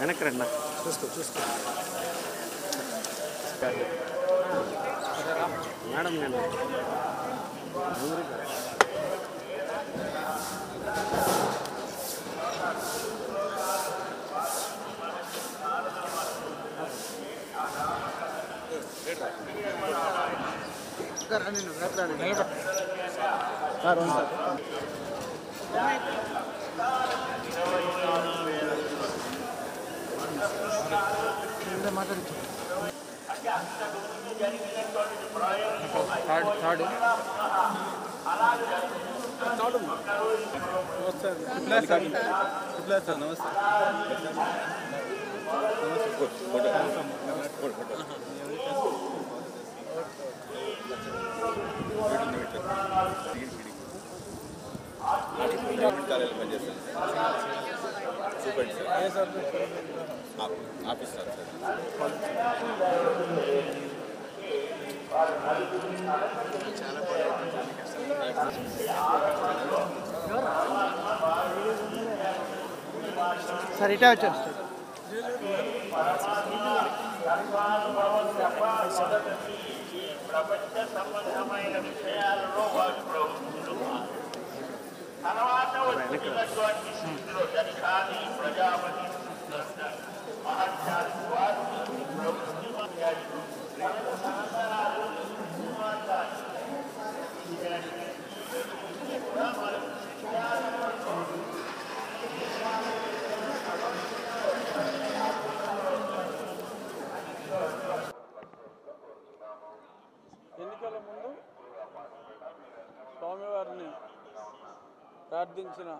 వెనక్కి రండి చూసుకో మేడం నేను సార్ ఇటే వచ్చారు ప్రపంచ సంబంధమైన విషయాలలో వారు తర్వాత వచ్చినటువంటి స్థితిలో దక్షాది ప్రజాపతి మహత్యాలు వారు ఎన్నికల ముందు స్వామివారిని ప్రార్థించిన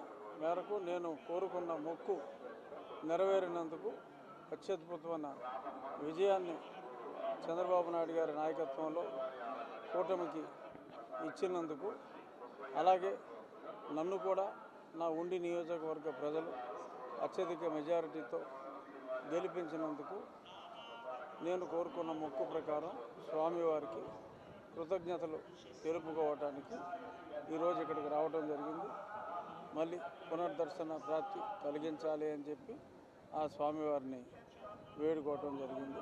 మేరకు నేను కోరుకున్న మొక్కు నెరవేరినందుకు అత్యద్భుతమైన విజయాన్ని చంద్రబాబు నాయుడు గారి నాయకత్వంలో కూటమికి ఇచ్చినందుకు, అలాగే నన్ను కూడా నా ఉండి నియోజకవర్గ ప్రజలు అత్యధిక మెజారిటీతో గెలిపించినందుకు నేను కోరుకున్న మొక్కు ప్రకారం స్వామివారికి కృతజ్ఞతలు తెలుపుకోవటానికి ఈరోజు ఇక్కడికి రావడం జరిగింది. మళ్ళీ పునర్దర్శన ప్రాప్తి కలిగించాలి అని చెప్పి ఆ స్వామివారిని వేడుకోవటం జరిగింది.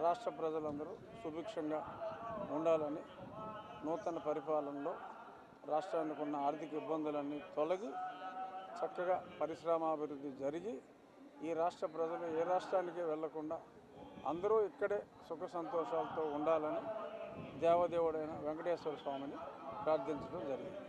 రాష్ట్ర ప్రజలందరూ సుభిక్షంగా ఉండాలని, నూతన పరిపాలనలో రాష్ట్రానికి ఉన్న ఆర్థిక ఇబ్బందులన్నీ తొలగి చక్కగా పరిశ్రమాభివృద్ధి జరిగి ఈ రాష్ట్ర ప్రజలు ఏ రాష్ట్రానికి వెళ్లకుండా అందరూ ఇక్కడే సుఖ సంతోషాలతో ఉండాలని దేవదేవుడైన వెంకటేశ్వర స్వామిని ప్రార్థించడం జరిగింది.